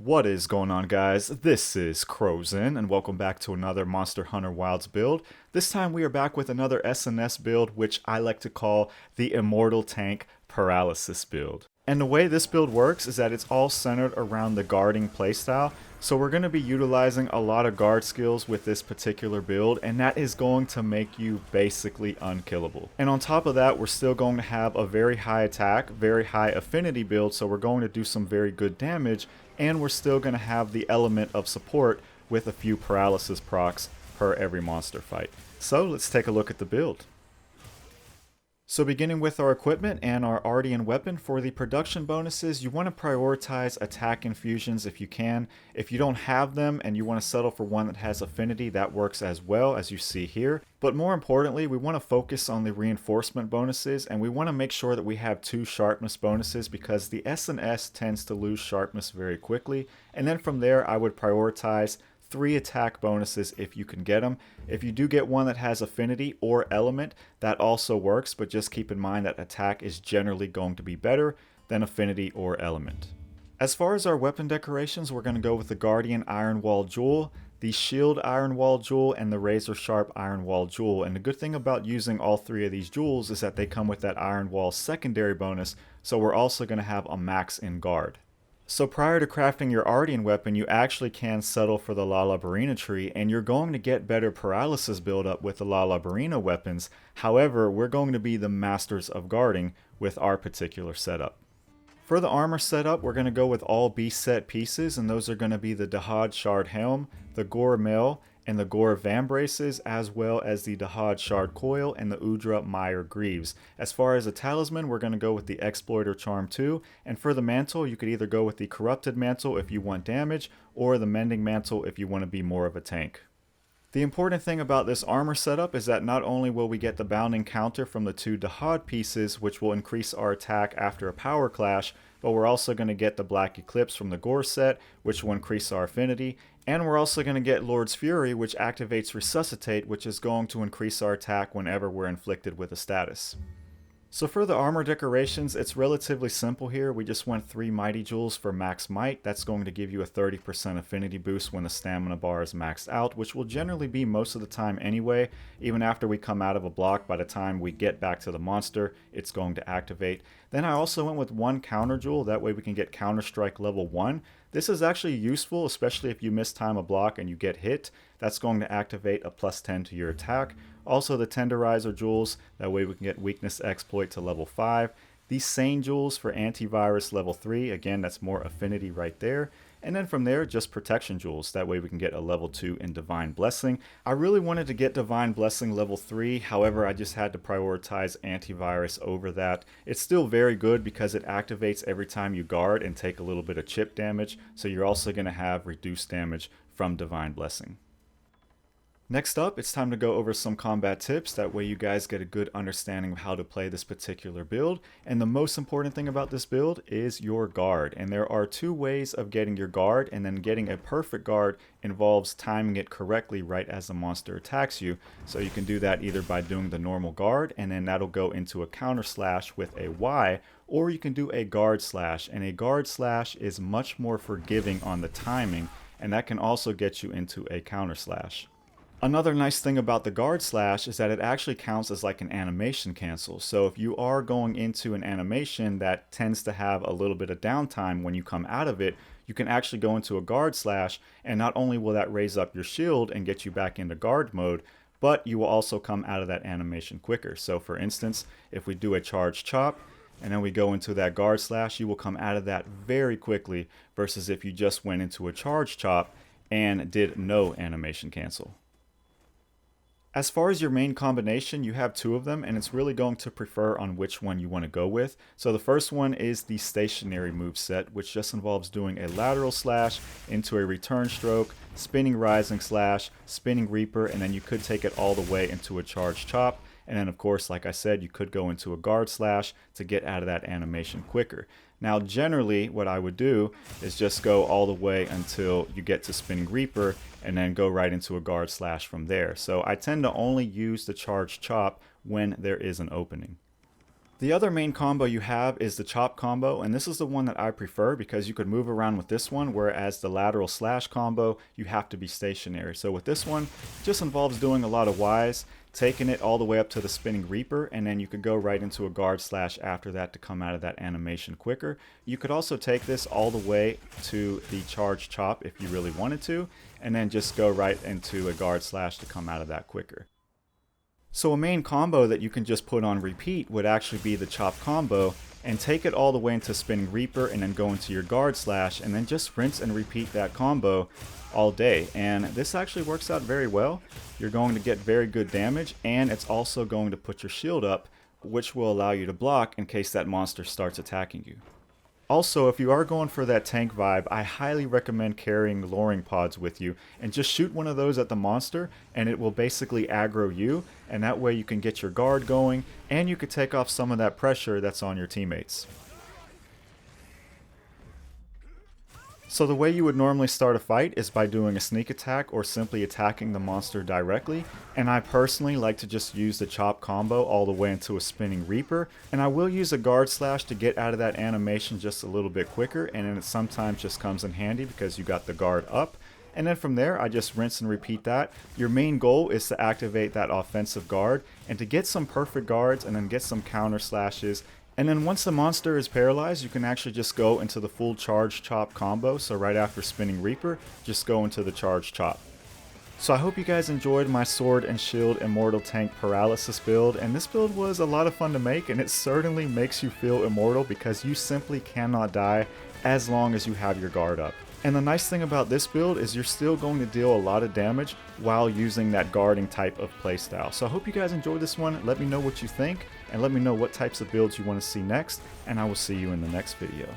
What is going on, guys? This is Crowzen, and welcome back to another Monster Hunter Wilds build. This time we are back with another SNS build, which I like to call the Immortal Tank Paralysis build. And the way this build works is that it's all centered around the guarding playstyle, so we're going to be utilizing a lot of guard skills with this particular build, and that is going to make you basically unkillable. And on top of that, we're still going to have a very high attack, very high affinity build, so we're going to do some very good damage, and we're still going to have the element of support with a few paralysis procs per every monster fight. So let's take a look at the build. So beginning with our equipment and our Ardian weapon, for the production bonuses, you want to prioritize attack infusions if you can. If you don't have them and you want to settle for one that has affinity, that works as well, as you see here. But more importantly, we want to focus on the reinforcement bonuses, and we want to make sure that we have 2 sharpness bonuses because the SNS tends to lose sharpness very quickly. And then from there, I would prioritize 3 attack bonuses if you can get them. If you do get one that has affinity or element, that also works, but just keep in mind that attack is generally going to be better than affinity or element. As far as our weapon decorations, we're going to go with the Guardian Iron Wall Jewel, the Shield Iron Wall Jewel, and the Razor Sharp Iron Wall Jewel. And the good thing about using all 3 of these jewels is that they come with that Iron Wall secondary bonus, so we're also going to have a max in guard. So prior to crafting your Ardian weapon, you actually can settle for the Lalabarina tree, and you're going to get better paralysis buildup with the Lalabarina weapons. However, we're going to be the masters of guarding with our particular setup. For the armor setup, we're going to go with all beast set pieces, and those are going to be the Dahad Shard Helm, the Gore Mail, and the Gore Vambraces, as well as the Dahad Shard Coil and the Udra Meyer Greaves. As far as a talisman, we're going to go with the Exploiter Charm 2, and for the mantle, you could either go with the Corrupted Mantle if you want damage, or the Mending Mantle if you want to be more of a tank. The important thing about this armor setup is that not only will we get the bounding counter from the 2 Dahad pieces, which will increase our attack after a power clash, but we're also going to get the Black Eclipse from the Gore set, which will increase our affinity, and we're also going to get Lord's Fury, which activates Resuscitate, which is going to increase our attack whenever we're inflicted with a status. So for the armor decorations, it's relatively simple here. We just went 3 Mighty Jewels for max might. That's going to give you a 30% affinity boost when the stamina bar is maxed out, which will generally be most of the time anyway. Even after we come out of a block, by the time we get back to the monster, it's going to activate. Then I also went with 1 counter jewel, that way we can get Counter Strike level 1. This is actually useful, especially if you mistime a block and you get hit. That's going to activate a +10 to your attack. Also the Tenderizer jewels, that way we can get Weakness Exploit to level 5. These Sane jewels for Antivirus level 3, again that's more affinity right there. And then from there, just Protection jewels, that way we can get a level 2 in Divine Blessing. I really wanted to get Divine Blessing level 3, however I just had to prioritize Antivirus over that. It's still very good because it activates every time you guard and take a little bit of chip damage, so you're also going to have reduced damage from Divine Blessing. Next up, it's time to go over some combat tips, that way you guys get a good understanding of how to play this particular build. And the most important thing about this build is your guard. And there are 2 ways of getting your guard, and then getting a perfect guard involves timing it correctly right as the monster attacks you. So you can do that either by doing the normal guard, and then that'll go into a counter slash with a Y, or you can do a guard slash, and a guard slash is much more forgiving on the timing, and that can also get you into a counter slash. Another nice thing about the guard slash is that it actually counts as like an animation cancel. So if you are going into an animation that tends to have a little bit of downtime when you come out of it, you can actually go into a guard slash, and not only will that raise up your shield and get you back into guard mode, but you will also come out of that animation quicker. So for instance, if we do a charge chop, and then we go into that guard slash, you will come out of that very quickly, versus if you just went into a charge chop and did no animation cancel. As far as your main combination, you have 2 of them, and it's really going to prefer on which one you want to go with. So the first one is the stationary moveset, which just involves doing a lateral slash into a return stroke, spinning rising slash, spinning reaper, and then you could take it all the way into a charge chop. And then of course, like I said, you could go into a guard slash to get out of that animation quicker. Now generally what I would do is just go all the way until you get to spinning reaper, and then go right into a guard slash from there. So I tend to only use the charge chop when there is an opening. The other main combo you have is the chop combo, and this is the one that I prefer because you could move around with this one, whereas the lateral slash combo, you have to be stationary. So with this one, it just involves doing a lot of Ys, taking it all the way up to the spinning reaper, and then you could go right into a guard slash after that to come out of that animation quicker. You could also take this all the way to the charge chop if you really wanted to, and then just go right into a guard slash to come out of that quicker. So a main combo that you can just put on repeat would actually be the chop combo, and take it all the way into spinning reaper and then go into your guard slash and then just rinse and repeat that combo all day. And this actually works out very well. You're going to get very good damage, and it's also going to put your shield up, which will allow you to block in case that monster starts attacking you. Also, if you are going for that tank vibe, I highly recommend carrying luring pods with you and just shoot one of those at the monster and it will basically aggro you, and that way you can get your guard going and you can take off some of that pressure that's on your teammates. So the way you would normally start a fight is by doing a sneak attack or simply attacking the monster directly, and I personally like to just use the chop combo all the way into a spinning reaper, and I will use a guard slash to get out of that animation just a little bit quicker, and then it sometimes just comes in handy because you got the guard up. And then from there, I just rinse and repeat that. Your main goal is to activate that offensive guard and to get some perfect guards and then get some counter slashes. And then once the monster is paralyzed, you can actually just go into the full charge chop combo. So right after spinning reaper, just go into the charge chop. So I hope you guys enjoyed my sword and shield immortal tank paralysis build, and this build was a lot of fun to make, and it certainly makes you feel immortal because you simply cannot die as long as you have your guard up. And the nice thing about this build is you're still going to deal a lot of damage while using that guarding type of playstyle. So I hope you guys enjoyed this one. Let me know what you think, and let me know what types of builds you want to see next, and I will see you in the next video.